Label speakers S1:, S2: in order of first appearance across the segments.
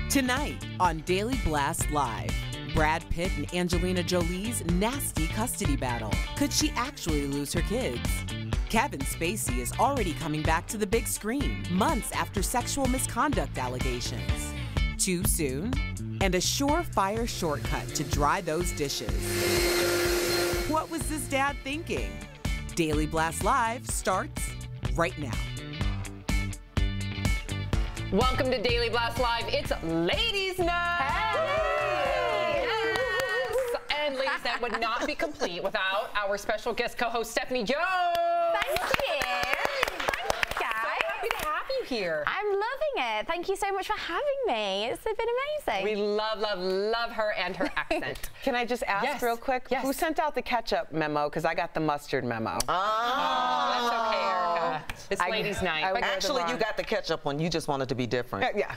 S1: Tonight on Daily Blast Live, Brad Pitt and Angelina Jolie's nasty custody battle. Could she actually lose her kids? Kevin Spacey is already coming back to the big screen, months after sexual misconduct allegations. Too soon? And a surefire shortcut to dry those dishes. What was this dad thinking? Daily Blast Live starts right now.
S2: Welcome to Daily Blast Live. It's Ladies Night. Hey. Yes. And ladies night would not be complete without our special guest co-host Stephanie Jones.
S3: Thank you. Thanks, guys.
S2: So happy to have you here.
S3: I'm loving it. Thank you so much for having me. It's been amazing.
S2: We love her and her accent.
S4: Can I just ask real quick?
S2: Yes.
S4: Who sent out the ketchup memo? Because I got the mustard memo.
S2: Oh, that's okay, Erica. It's Ladies Night.
S5: But actually, you got the ketchup one. You just wanted to be different.
S4: Yeah.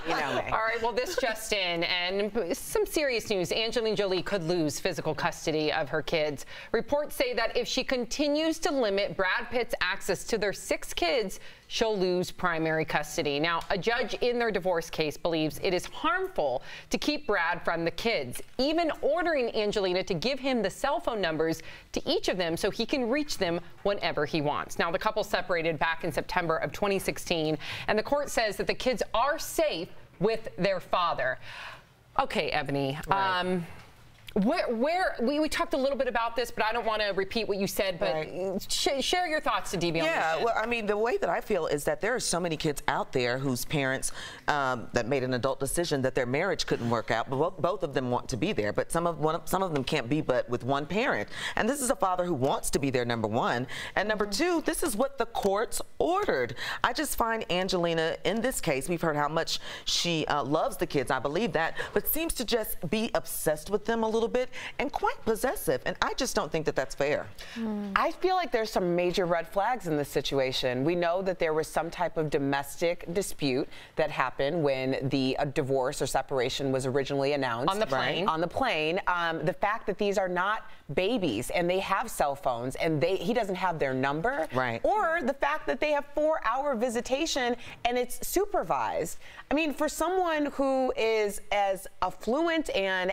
S4: You know me.
S2: All right, well, this just in, and some serious news. Angelina Jolie could lose physical custody of her kids. Reports say that if she continues to limit Brad Pitt's access to their 6 kids, she'll lose primary custody. Now, a judge in their divorce case believes it is harmful to keep Brad from the kids, even ordering Angelina to give him the cell phone numbers to each of them so he can reach them whenever he wants. Now, the couple separated back in September of 2016, and the court says that the kids are safe with their father. Okay, Ebony.
S5: Right.
S2: We talked a little bit about this, but I don't want to repeat what you said, but share your thoughts to DB on this.
S5: Yeah, well, I mean, the way that I feel is that there are so many kids out there whose parents that made an adult decision that their marriage couldn't work out, but both of them want to be there, but some of them can't be but with one parent. And this is a father who wants to be there, number one. And number two, this is what the courts ordered. I just find Angelina, in this case, we've heard how much she loves the kids, I believe that, but seems to just be obsessed with them a little bit and quite possessive, and I just don't think that that's fair.
S4: I feel like there's some major red flags in this situation. We know that there was some type of domestic dispute that happened when the divorce or separation was originally announced.
S2: On the plane.
S4: On the plane. The fact that these are not babies and they have cell phones and he doesn't have their number.
S5: Right.
S4: Or the fact that they have 4-hour visitation and it's supervised. I mean, for someone who is as affluent and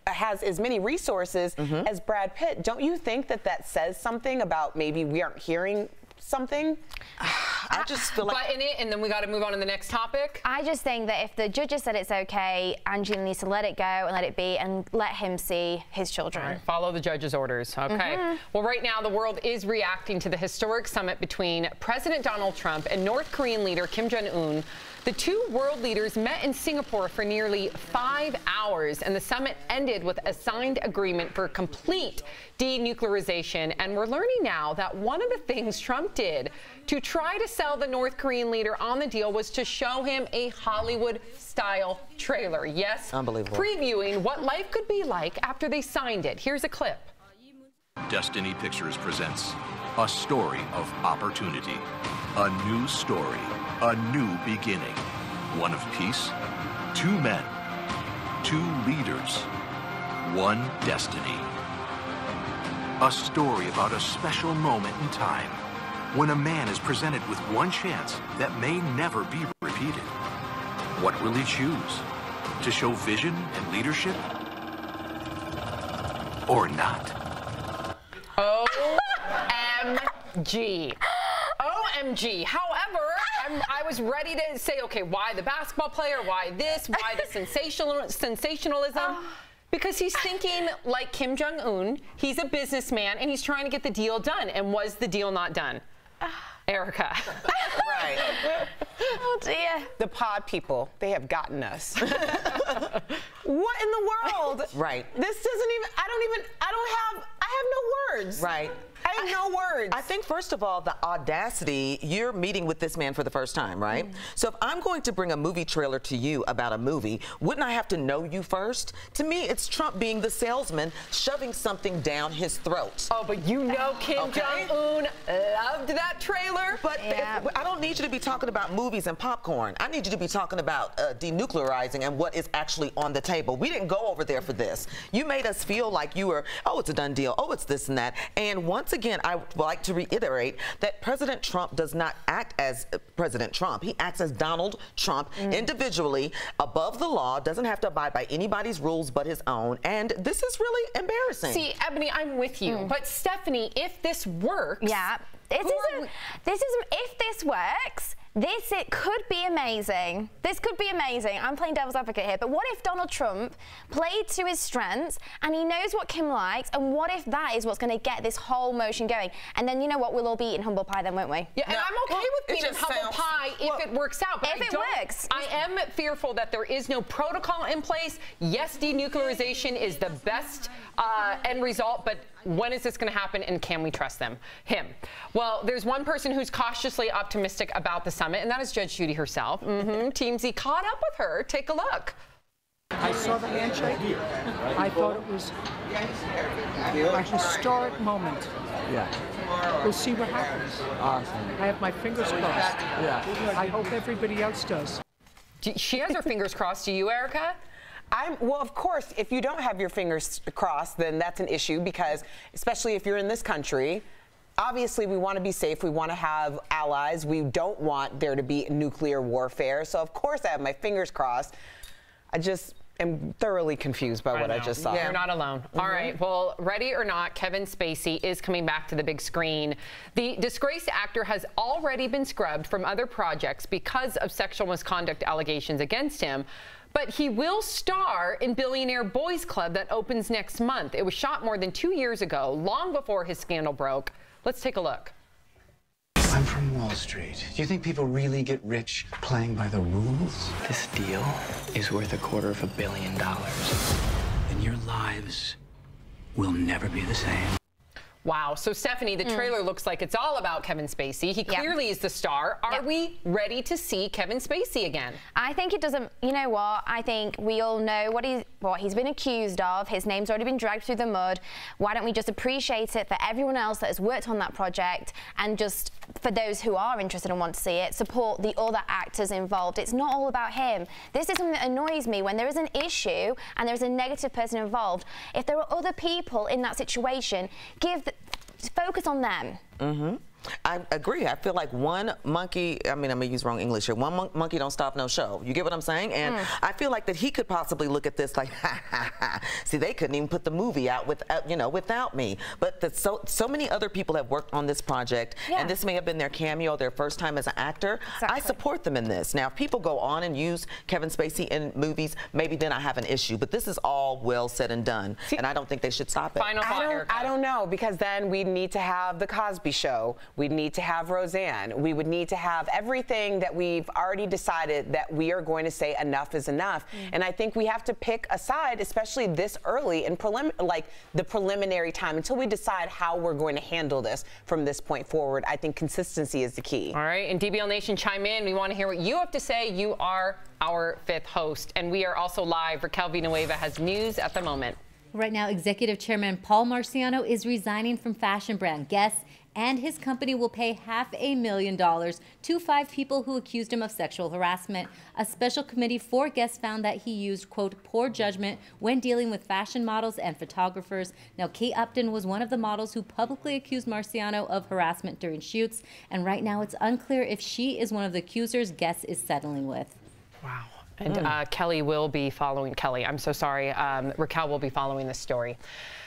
S4: has as many resources as Brad Pitt, don't you think that that says something about maybe we aren't hearing something?
S5: I just feel like...
S2: But in it, and then we got to move on to the next topic.
S3: I just think that if the judges said it's okay, Angelina needs to let it go and let it be and let him see his children.
S2: Right, follow the judge's orders, okay? Well, right now, the world is reacting to the historic summit between President Donald Trump and North Korean leader Kim Jong-un. The two world leaders met in Singapore for nearly 5 hours, and the summit ended with a signed agreement for complete denuclearization. And we're learning now that one of the things Trump did to try to sell the North Korean leader on the deal was to show him a Hollywood-style trailer. Yes,
S5: unbelievable.
S2: Previewing what life could be like after they signed it. Here's a clip.
S6: Destiny Pictures presents a story of opportunity, a new story, a new beginning, one of peace, 2 men, 2 leaders, 1 destiny. A story about a special moment in time when a man is presented with one chance that may never be repeated. What will he choose? To show vision and leadership? Or not?
S2: OMG. OMG. However, I was ready to say, okay, why the basketball player? Why this? Why the sensationalism? Because he's thinking like Kim Jong-un. He's a businessman, and he's trying to get the deal done. And was the deal not done? Erica.
S5: Right.
S3: Oh, dear.
S4: The pod people, they have gotten us. What in the world?
S5: Right.
S4: This doesn't even, I have no words.
S5: Right.
S4: I have no words.
S5: I think, first of all, the audacity, you're meeting with this man for the first time, right? So if I'm going to bring a movie trailer to you about a movie, wouldn't I have to know you first? To me, it's Trump being the salesman, shoving something down his throat.
S2: Oh, but you know Kim Jong-un loved that trailer.
S5: But I don't need you to be talking about movies and popcorn. I need you to be talking about denuclearizing and what is actually on the table. We didn't go over there for this. You made us feel like you were, oh, it's a done deal. Oh, it's this and that. And once again, again, I would like to reiterate that President Trump does not act as President Trump. He acts as Donald Trump individually, above the law, doesn't have to abide by anybody's rules but his own. And this is really embarrassing.
S2: See, Ebony, I'm with you. But Stephanie, if this works...
S3: Yeah. If this works, it could be amazing. This could be amazing. I'm playing devil's advocate here, but what if Donald Trump played to his strengths and he knows what Kim likes, and what if that is what's going to get this whole motion going? And then, you know what, we'll all be eating humble pie then, won't we?
S2: Yeah, and I'm okay with being humble pie if it works out. But
S3: if it works.
S2: I am fearful that there is no protocol in place. Yes, denuclearization is the best end result, but when is this going to happen, and can we trust him? Well, there's one person who's cautiously optimistic about the summit, and that is Judge Judy herself. Team Z caught up with her. Take a look.
S7: I saw the handshake. I thought it was a historic moment.
S8: Yeah.
S7: We'll see what happens.
S8: Awesome.
S7: I have my fingers crossed.
S8: Yeah.
S7: I hope everybody else does.
S2: She has her fingers crossed. Do you, Erica?
S4: Well, of course, if you don't have your fingers crossed, then that's an issue, because especially if you're in this country, obviously we want to be safe. We want to have allies. We don't want there to be nuclear warfare. So, of course, I have my fingers crossed. I just am thoroughly confused by what I just saw.
S2: You're not alone. All right. Well, ready or not, Kevin Spacey is coming back to the big screen. The disgraced actor has already been scrubbed from other projects because of sexual misconduct allegations against him. But he will star in Billionaire Boys Club that opens next month. It was shot more than 2 years ago, long before his scandal broke. Let's take a look.
S9: I'm from Wall Street. Do you think people really get rich playing by the rules? This deal is worth $250 million. And your lives will never be the same.
S2: Wow. So, Stephanie, the trailer looks like it's all about Kevin Spacey. He clearly is the star. Are we ready to see Kevin Spacey again?
S3: I think it doesn't. You know what? I think we all know what he's been accused of. His name's already been dragged through the mud. Why don't we just appreciate it for everyone else that has worked on that project, and just for those who are interested and want to see it, support the other actors involved. It's not all about him. This is something that annoys me. When there is an issue and there's a negative person involved, if there are other people in that situation, focus on them.
S5: I agree. I feel like one monkey, I mean, I'm going to use wrong English here. One monkey don't stop no show. You get what I'm saying? And I feel like that he could possibly look at this like, ha, ha, ha. See, they couldn't even put the movie out without me. But so many other people have worked on this project, and this may have been their cameo, their first time as an actor. I support them in this. Now, if people go on and use Kevin Spacey in movies, maybe then I have an issue. But this is all well said and done, and I don't think they should stop it.
S2: Final thought, Erica.
S4: I don't know, because then we'd need to have The Cosby Show. We'd need to have Roseanne. We would need to have everything that we've already decided that we are going to say enough is enough. And I think we have to pick a side, especially this early in the preliminary time, until we decide how we're going to handle this from this point forward. I think consistency is the key.
S2: All right, and DBL Nation, chime in. We want to hear what you have to say. You are our fifth host, and we are also live. Raquel Villanueva has news at the moment.
S10: Right now, Executive Chairman Paul Marciano is resigning from fashion brand Guess, and his company will pay $500,000 to 5 people who accused him of sexual harassment. A special committee for Guess found that he used, quote, poor judgment when dealing with fashion models and photographers. Now, Kate Upton was one of the models who publicly accused Marciano of harassment during shoots, and right now it's unclear if she is one of the accusers Guess is settling with.
S2: Wow. And Kelly will be following, I'm so sorry, Raquel will be following this story.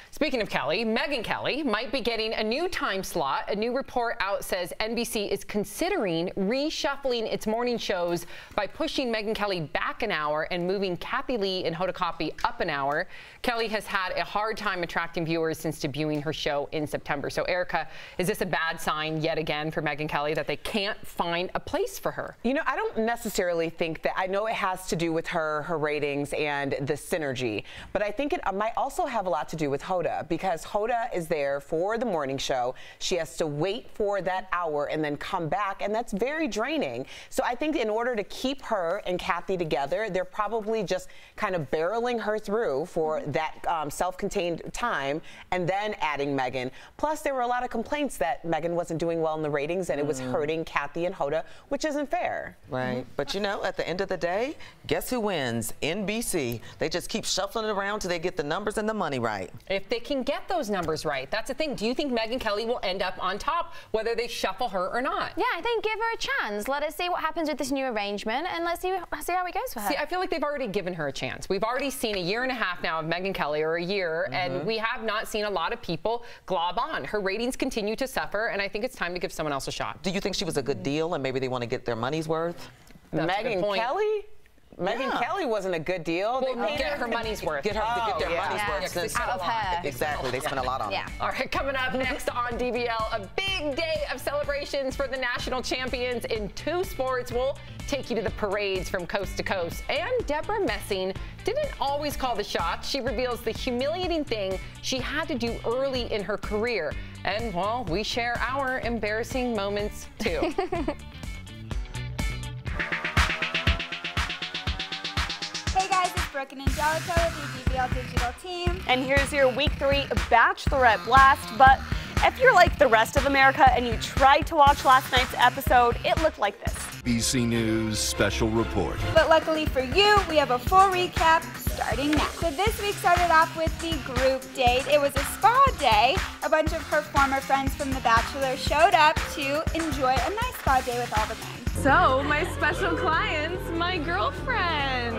S2: Speaking of Kelly, Megyn Kelly might be getting a new time slot. A new report out says NBC is considering reshuffling its morning shows by pushing Megyn Kelly back an hour and moving Kathy Lee and Hoda Kotb up an hour. Kelly has had a hard time attracting viewers since debuting her show in September. So, Erica, is this a bad sign yet again for Megyn Kelly that they can't find a place for her?
S4: You know, I don't necessarily think that. I know it has to do with her ratings and the synergy, but I think it might also have a lot to do with Hoda, because Hoda is there for the morning show. She has to wait for that hour and then come back, and that's very draining. So I think in order to keep her and Kathy together, they're probably just kind of barreling her through for that self-contained time and then adding Megyn. Plus, there were a lot of complaints that Megyn wasn't doing well in the ratings and it was hurting Kathy and Hoda, which isn't fair.
S5: Right. But you know, at the end of the day, guess who wins? NBC. They just keep shuffling it around till they get the numbers and the money right.
S2: If they they can get those numbers right. That's the thing. Do you think Megyn Kelly will end up on top, whether they shuffle her or not?
S3: Yeah, I think give her a chance. Let us see what happens with this new arrangement, and let's see how it goes for her.
S2: See, I feel like they've already given her a chance. We've already seen a year and a half now of Megyn Kelly, or a year, and we have not seen a lot of people glob on. Her ratings continue to suffer, and I think it's time to give someone else a shot.
S5: Do you think she was a good deal, and maybe they want to get their money's worth?
S4: Megyn Kelly? Megyn Kelly wasn't a good deal.
S2: Well, they get her money's worth.
S5: Get their money's worth. Since
S3: out of her.
S5: Exactly, they spent a lot on it.
S2: All right, coming up next on DBL, a big day of celebrations for the national champions in 2 sports. We'll take you to the parades from coast to coast. And Deborah Messing didn't always call the shots. She reveals the humiliating thing she had to do early in her career. And, well, we share our embarrassing moments, too.
S8: Hey guys, it's Brooke and Angelica with the DBL Digital team.
S11: And here's your Week 3 Bachelorette Blast. But if you're like the rest of America and you tried to watch last night's episode, it looked like this.
S6: BC News Special Report.
S8: But luckily for you, we have a full recap starting now. So this week started off with the group date. It was a spa day. A bunch of her former friends from The Bachelor showed up to enjoy a nice spa day with all the men.
S12: So, my special clients, my girlfriends.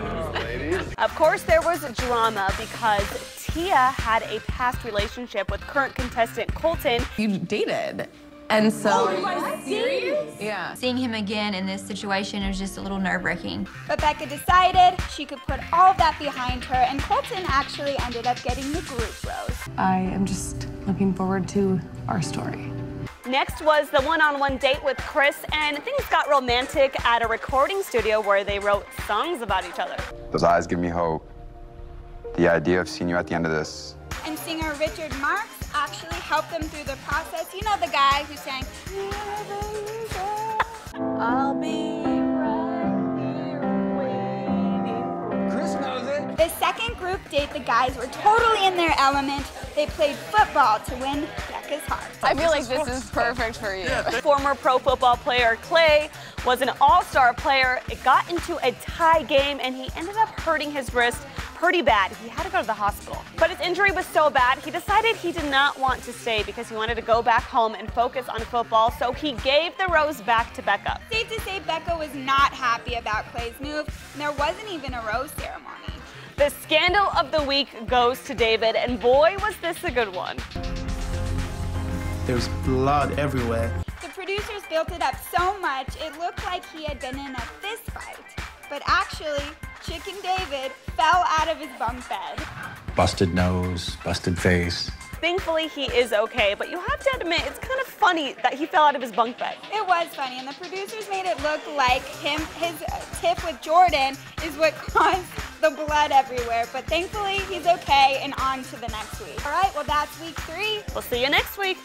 S11: Of course, there was drama because Tia had a past relationship with current contestant Colton.
S12: You dated. And so.
S8: Oh, you guys serious?
S12: Yeah.
S13: Seeing him again in this situation was just a little nerve-wracking.
S8: But Becca decided she could put all of that behind her, and Colton actually ended up getting the group rose.
S12: I am just looking forward to our story.
S11: Next was the one-on-one date with Chris, and things got romantic at a recording studio where they wrote songs about each other.
S14: Those eyes give me hope. The idea of seeing you at the end of this.
S8: And singer Richard Marx actually helped them through the process. You know the guy who sang, I'll be right here waiting. Chris knows it. The second group date, the guys were totally in their element. They played football to win Becca's heart.
S12: I feel like this is perfect for you.
S11: Former pro football player Clay was an all-star player. It got into a tie game, and he ended up hurting his wrist pretty bad. He had to go to the hospital. But his injury was so bad, he decided he did not want to stay because he wanted to go back home and focus on football, so he gave the rose back to Becca.
S8: Safe to say Becca was not happy about Clay's move, and there wasn't even a rose ceremony.
S11: The scandal of the week goes to David, and boy, was this a good one.
S15: There's blood everywhere.
S8: The producers built it up so much, it looked like he had been in a fist fight. But actually, Chicken David fell out of his bunk bed.
S9: Busted nose, busted face.
S11: Thankfully, he is okay, but you have to admit, it's kind of funny that he fell out of his bunk bed.
S8: It was funny, and the producers made it look like his tiff with Jordan is what caused the blood everywhere. But thankfully, he's okay and on to the next week. All right, well, that's week 3.
S11: We'll see you next week.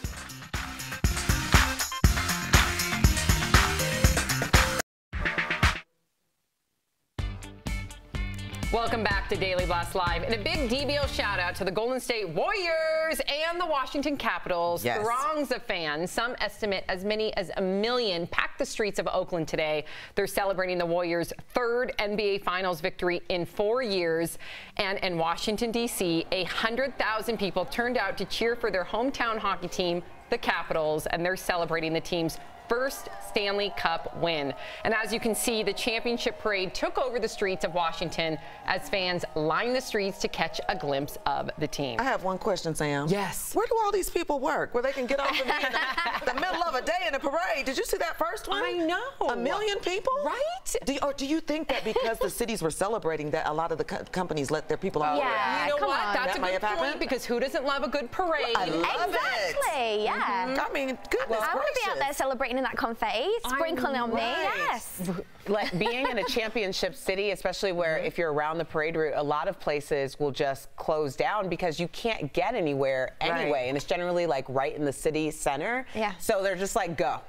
S2: Welcome back to Daily Blast Live, and a big DBL shout out to the Golden State Warriors and the Washington Capitals.
S5: Yes.
S2: Throngs of fans, some estimate as many as 1 million, packed the streets of Oakland today. They're celebrating the Warriors' 3rd NBA Finals victory in 4 years. And in Washington, D.C., 100,000 people turned out to cheer for their hometown hockey team, the Capitals, and they're celebrating the team's first Stanley Cup win. And as you can see, the championship parade took over the streets of Washington as fans lined the streets to catch a glimpse of the team.
S5: I have one question, Sam.
S2: Yes.
S5: Where do all these people work? Where they can get off and be in the middle of a day in a parade? Did you see that first one?
S2: I know.
S5: 1 million people?
S2: Right?
S5: Or do you think that because the cities were celebrating that a lot of the companies let their people out?
S3: Yeah,
S2: you know
S3: come
S2: what?
S3: on.
S2: That's
S5: That
S2: a
S5: might
S2: good
S5: have
S2: point
S5: happened.
S2: because who doesn't love a good parade?
S5: I love it.
S3: Exactly, yeah.
S5: I mean, goodness
S3: I want to be out there
S5: gracious.
S3: celebrating in that confetti, sprinkling on me. Yes.
S4: Like being in a championship city, especially where if you're around the parade route, a lot of places will just close down because you can't get anywhere anyway.
S5: Right.
S4: And it's generally like right in the city center.
S3: Yeah.
S4: So they're just like, go.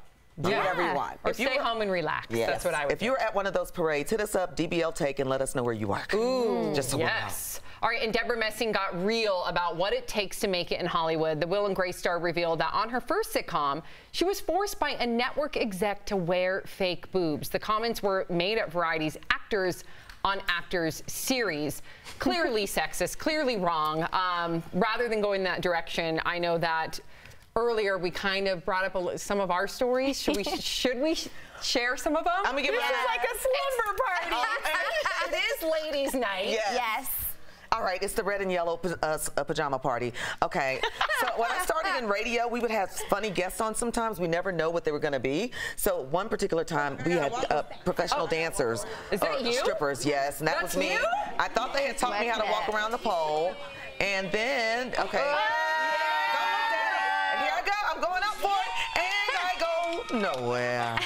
S4: Do whatever you want.
S2: Or stay home and relax.
S5: Yes.
S2: That's what I would
S5: If you were at one of those parades, hit us up, DBL Take, and let us know where you work.
S2: Ooh,
S5: just so we know.
S2: yes. All right, and Deborah Messing got real about what it takes to make it in Hollywood. The Will and Grace star revealed that on her first sitcom, she was forced by a network exec to wear fake boobs. The comments were made at Variety's Actors on Actors series. Clearly sexist, clearly wrong. Rather than going that direction, I know that earlier we kind of brought up some of our stories. Should we share some of them?
S5: I'm gonna give
S2: this is like a slumber party. It is ladies' night.
S5: Yes. All right, it's the red and yellow pajama party. Okay, so when I started in radio, we would have funny guests on sometimes. We never know what they were going to be. So one particular time, we had professional dancers.
S2: Is that you?
S5: Strippers, yes, and that was me.
S2: You?
S5: I thought they had taught me how to walk around the pole. And then, okay. And here I go. I'm going up for it. And I go nowhere.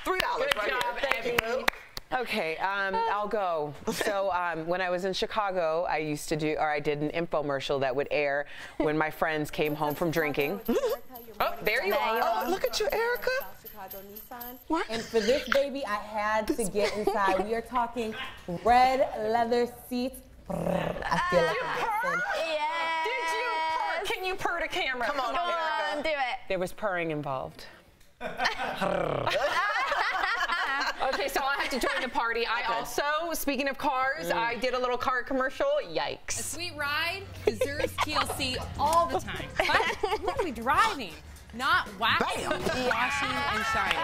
S5: $3.
S2: Good
S5: right
S2: job,
S5: here. Thank you.
S4: Okay, I'll go. So when I was in Chicago, I did an infomercial that would air when my friends came home from drinking.
S2: Oh, there you are.
S5: Oh, look at you, Erica.
S16: What? And for this baby, I had to get inside. We are talking red leather seats. I feel like
S2: Did you purr? Can you purr to camera?
S5: Come on, Erica.
S3: Do it.
S4: There was purring involved.
S2: Okay, so I have to join the party. I also, speaking of cars, I did a little car commercial. Yikes.
S12: A sweet ride deserves TLC all the time. But we're going to be driving, not waxing, washing, and shining.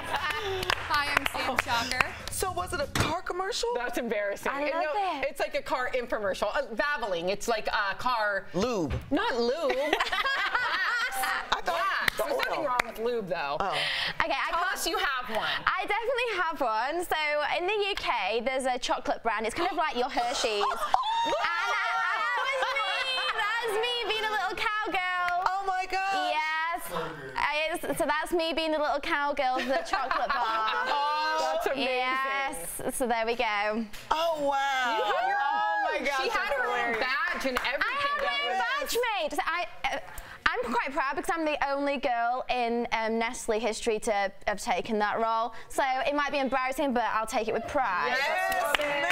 S12: Hi, I'm Sam Shocker.
S5: So was it a car commercial?
S2: That's embarrassing.
S3: I love it.
S2: It's like a car infomercial. Vaseline. It's like a car...
S5: Lube.
S2: Not lube.
S5: I thought
S2: There's nothing wrong with lube, though.
S5: Oh.
S3: Okay,
S2: Tell us you have one.
S3: I definitely have one. So in the UK, there's a chocolate brand. It's kind of like your Hershey's. And that's me being a little cowgirl.
S5: Oh my God.
S3: Yes. So that's me being the little cowgirl of the chocolate bar.
S2: Oh, that's amazing.
S3: Yes. So there we go.
S5: Oh wow.
S2: Oh my God. She had her own badge and everything.
S3: I had my own badge made. So I'm quite proud because I'm the only girl in Nestle history to have taken that role. So it might be embarrassing, but I'll take it with pride.
S5: Yes, ma'am.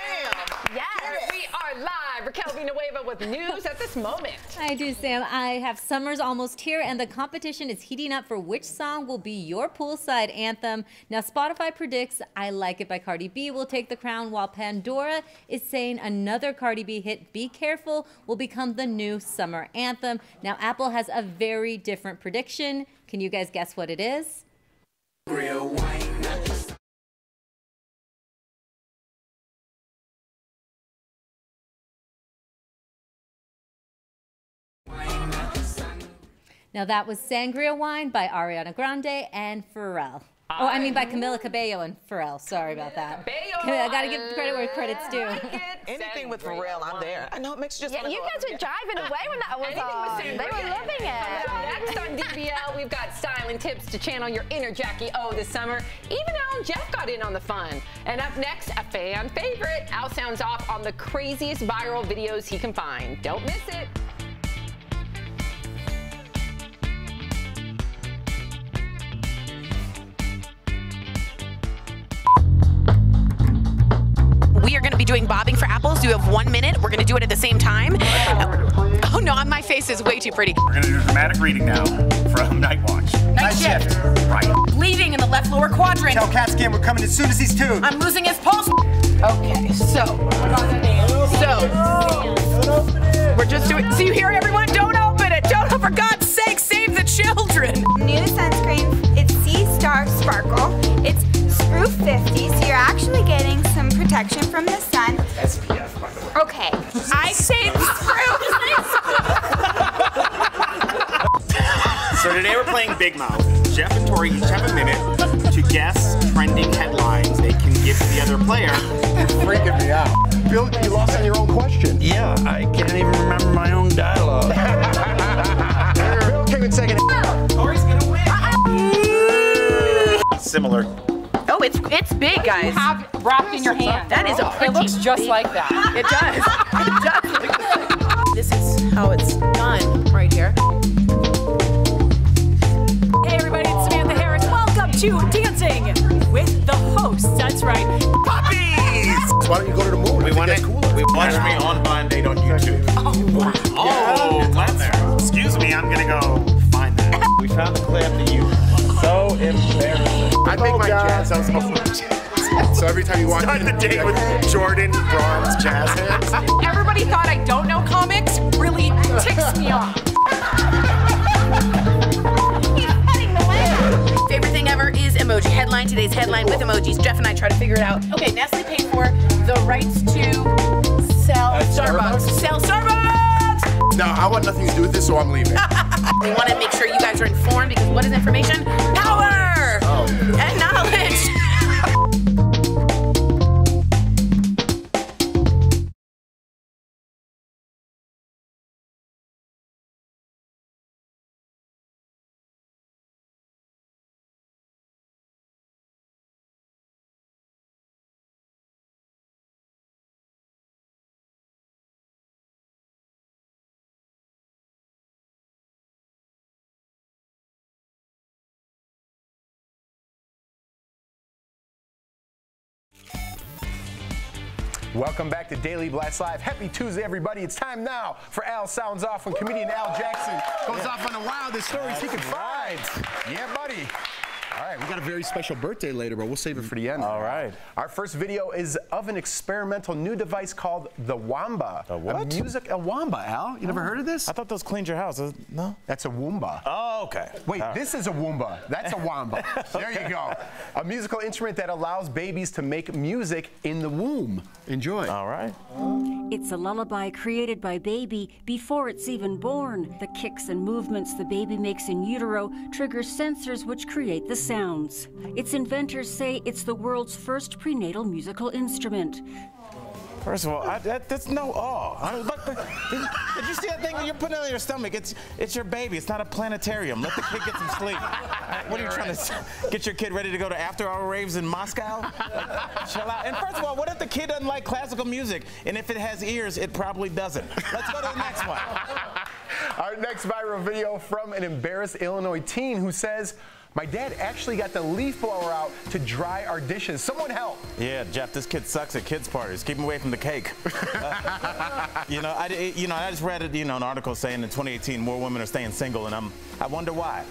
S3: Yes.
S2: We are live. Raquel Villanueva with news at this moment.
S10: I do, Sam. I have summer's almost here, and the competition is heating up for which song will be your poolside anthem. Now, Spotify predicts I Like It by Cardi B will take the crown, while Pandora is saying another Cardi B hit, Be Careful, will become the new summer anthem. Now, Apple has a very different prediction. Can you guys guess what it is?
S9: Real wine.
S10: Now, that was Sangria Wine by Ariana Grande and Pharrell. Oh, I mean by Camila Cabello and Pharrell. Sorry about that. I gotta give credit where credit's due.
S5: Anything with Pharrell, I'm there. I know it makes you just.
S3: Yeah, you guys were driving away when that was on. They were loving it.
S2: Next on DBL, we've got styling tips to channel your inner Jackie O this summer. Even Al and Jeff got in on the fun. And up next, a fan favorite. Al sounds off on the craziest viral videos he can find. Don't miss it.
S1: We are going to be doing bobbing for apples. You have 1 minute. We're going to do it at the same time. Oh no, my face is way too pretty.
S17: We're going to do a dramatic reading now from Night Watch.
S1: Night shift.
S17: Right.
S1: Bleeding in the left lower quadrant.
S17: Tell Cat Scan we're coming as soon as he's tuned.
S1: I'm losing his pulse. Okay, so we're just doing. So you hear everyone? Don't open it. Don't, for God's sake, save the children.
S8: New sunscreen. It's Sea Star Sparkle. It's Sproof 50, so you're actually getting some protection from the sun.
S17: SPF, by the way.
S8: Okay, I say Sproof.
S17: So today we're playing Big Mouth. Jeff and Tori each have a minute to guess trending headlines they can give to the other player.
S18: You're freaking me out. Bill, you lost on your own question.
S19: Yeah, I can't even remember my own dialogue.
S18: Bill came in second.
S17: Tori's gonna win. Similar.
S1: Oh, it's big, guys.
S12: You have wrapped in your hand.
S1: That is a pretty.
S12: It looks just like that.
S1: It does. It does. This is how it's done right here.
S20: Hey everybody, it's Samantha Harris. Welcome to Dancing with the Hosts. That's right.
S17: Puppies!
S18: Why don't you go to the moon?
S17: We want it. Watch me on Bond Date on YouTube.
S20: Oh, wow.
S17: Oh, that's there. Excuse me, I'm gonna go find that. We found the clip that you so embarrassing.
S18: I make my jazz. So every time you walk
S17: Start the day with Jordan bronze jazz hands.
S20: Everybody thought I don't know comics. Really ticks me off.
S21: Favorite thing ever is emoji headline. Today's headline with emojis. Jeff and I try to figure it out. Okay, Nestle paid for the rights to sell Starbucks. Sell Starbucks!
S18: No, I want nothing to do with this, so I'm leaving.
S21: We want to make sure you guys are informed because what is information? Power! And knowledge!
S22: Welcome back to Daily Blast Live. Happy Tuesday, everybody. It's time now for Al Sounds Off, when comedian Al Jackson goes off on the wildest stories he can find. Yeah, buddy. All right, we got a very special birthday later, but we'll save it for the end. All right. Our first video is of an experimental new device called the Wamba. A what? A Wamba, Al. You never heard of this?
S23: I thought those cleaned your house. No?
S22: That's a Woomba.
S23: Oh, okay.
S22: Wait, this is a Woomba. That's a Wamba. There you go. A musical instrument that allows babies to make music in the womb. Enjoy.
S23: All right.
S24: It's a lullaby created by baby before it's even born. The kicks and movements the baby makes in utero trigger sensors which create the sounds. Its inventors say it's the world's first prenatal musical instrument.
S23: First of all, that's no awe. Did you see that thing when you're putting it on your stomach? It's your baby. It's not a planetarium. Let the kid get some sleep. What are you trying to get your kid ready to go to after-hour raves in Moscow? Chill out. And first of all, what if the kid doesn't like classical music? And if it has ears, it probably doesn't. Let's go to the next one.
S22: Our next viral video from an embarrassed Illinois teen who says, "My dad actually got the leaf blower out to dry our dishes. Someone help."
S23: Yeah, Jeff, this kid sucks at kids' parties. Keep him away from the cake. I just read an article saying in 2018 more women are staying single, and I wonder why.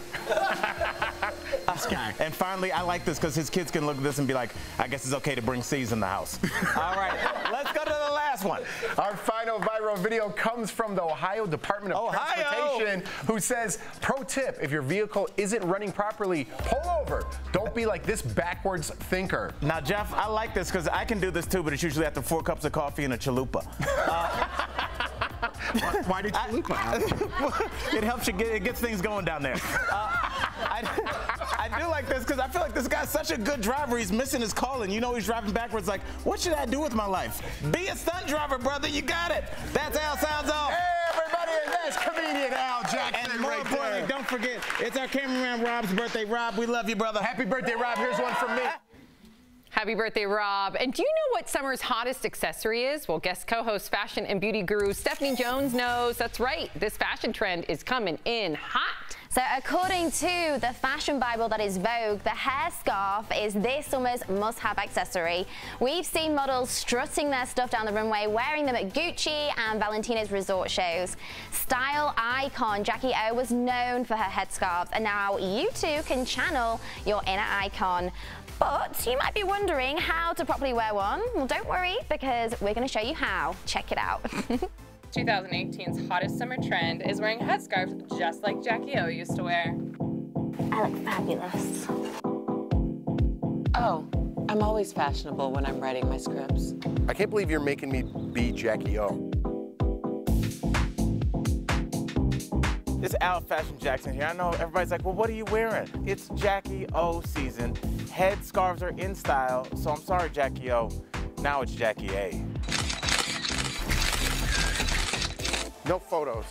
S22: This guy.
S23: And finally, I like this because his kids can look at this and be like, I guess it's okay to bring C's in the house. All right, let's go to the last one.
S22: Our final viral video comes from the Ohio Department of Transportation, who says, "Pro tip, if your vehicle isn't running properly, pull over. Don't be like this backwards thinker."
S23: Now, Jeff, I like this because I can do this too, but it's usually after 4 cups of coffee and a chalupa.
S22: Why did chalupa?
S23: It helps you it gets things going down there. I do like this because I feel like this guy's such a good driver. He's missing his calling. You know, he's driving backwards like, what should I do with my life? Be a stunt driver, brother. You got it. That's Al Sounds Off.
S22: Hey, everybody, and that's comedian Al Jackson.
S23: And more importantly, don't forget, it's our cameraman Rob's birthday. Rob, we love you, brother.
S22: Happy birthday, Rob. Here's one from me.
S2: Happy birthday, Rob. And do you know what summer's hottest accessory is? Well, guest co-host, fashion and beauty guru Stephanie Jones knows. That's right. This fashion trend is coming in hot.
S3: So according to the fashion Bible that is Vogue, the headscarf is this summer's must-have accessory. We've seen models strutting their stuff down the runway, wearing them at Gucci and Valentina's resort shows. Style icon Jackie O was known for her headscarves, and now you too can channel your inner icon. But you might be wondering how to properly wear one. Well, don't worry, because we're going to show you how. Check it out.
S25: 2018's hottest summer trend is wearing headscarves just like Jackie O used to wear.
S3: I look fabulous.
S4: Oh, I'm always fashionable when I'm writing my scripts.
S18: I can't believe you're making me be Jackie O.
S23: It's Al Fashion Jackson here. I know everybody's like, well, what are you wearing? It's Jackie O season. Head scarves are in style, so I'm sorry, Jackie O. Now it's Jackie A.
S18: No photos.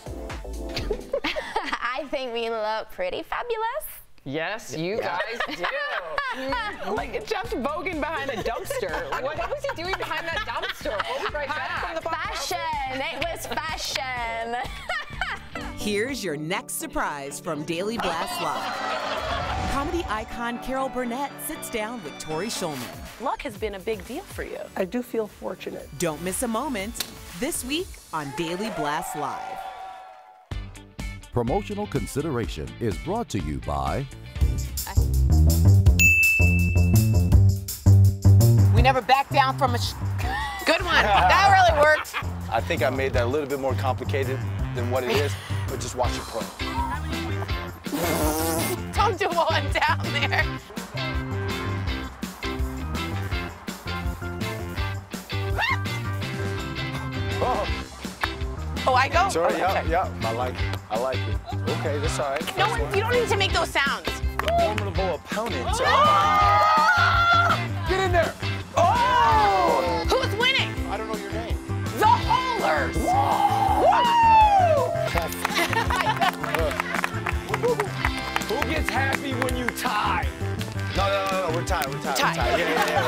S3: I think we look pretty fabulous.
S2: Yes, you guys do. Like Jeff's voguing behind a dumpster. What was he doing behind that dumpster? We'll be right back.
S3: Fashion. It was fashion.
S1: Here's your next surprise from Daily Blast Live. Comedy icon Carol Burnett sits down with Tori Schulman.
S21: Luck has been a big deal for you.
S7: I do feel fortunate.
S1: Don't miss a moment this week on Daily Blast Live.
S26: Promotional consideration is brought to you by
S21: never back down from a good one. That really worked.
S6: I think I made that a little bit more complicated than what it is, but just watch it play.
S21: Don't do one down there. Oh, I go?
S6: Sorry,
S21: Oh, okay.
S6: yeah, I like it. I like it. Okay, that's all right.
S21: No one, you don't need to make those sounds.
S6: Formidable opponent.
S21: Get in there. Oh! Who's winning?
S6: I don't know your name.
S21: The Holers.
S6: Who gets happy when you tie? No, we're tied. We're tied.
S21: Tie.
S6: We're tied.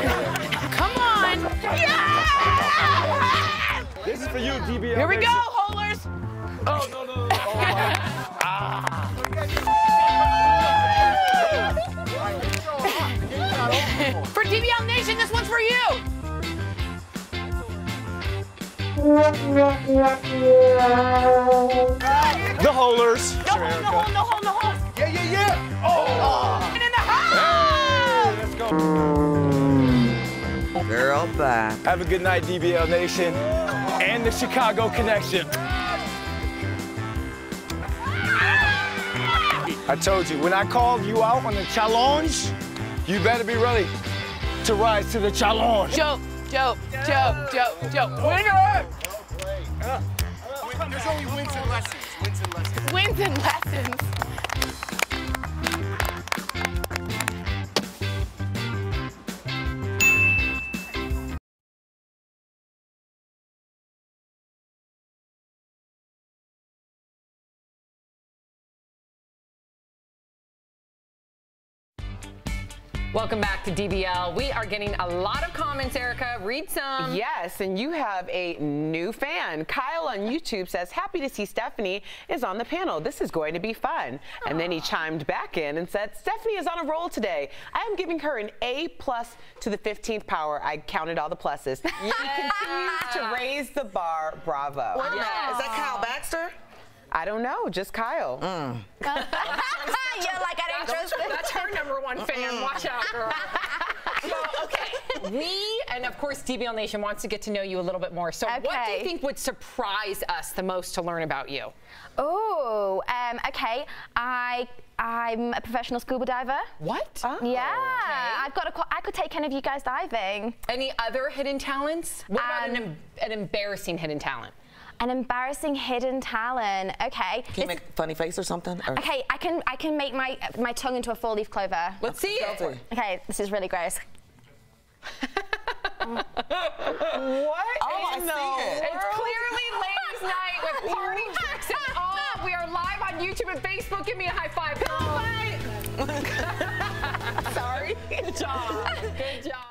S6: Yeah.
S21: Come on. Yeah!
S6: This is for you, DBL.
S21: Here we go, Holers.
S6: Oh, no. Oh, my.
S21: For DBL Nation, this one's for you.
S6: The Holers.
S21: No hold.
S6: Yeah. Oh.
S21: And in the house.
S6: Let's go.
S5: Girl, bye.
S6: Have a good night, DBL Nation, and the Chicago Connection. I told you, when I called you out on the challenge, you better be ready to rise to the challenge.
S21: Joe. Winner!
S6: There's only wins and lessons.
S21: Wins and lessons.
S2: Welcome back to DBL. We are getting a lot of comments, Erica. Read some.
S4: Yes, and you have a new fan. Kyle on YouTube says, happy to see Stephanie is on the panel. This is going to be fun. Aww. And then he chimed back in and said, Stephanie is on a roll today. I am giving her an A+ to the 15th power. I counted all the pluses. She continues to raise the bar. Bravo.
S5: Wait a minute. Is that Kyle Baxter?
S4: I don't know, just Kyle.
S3: You're like, I didn't trust it.
S2: That's her #1 fan. Watch out, girl. So, okay, and of course, DBL Nation wants to get to know you a little bit more. So what do you think would surprise us the most to learn about you?
S3: Oh, okay. I'm a professional scuba diver.
S2: What?
S3: Oh, yeah. Okay. I could take any of you guys diving.
S2: Any other hidden talents? What about an embarrassing hidden talent?
S3: An embarrassing hidden talent. Okay.
S5: Can you make a funny face or something? Or?
S3: Okay, I can make my tongue into a 4-leaf clover.
S2: Let's see it.
S3: Okay, this is really gross.
S4: What?
S5: Oh, I see it.
S2: It's clearly ladies' night with party tricks and all. We are live on YouTube and Facebook. Give me a high five. Sorry. Good job. Good job.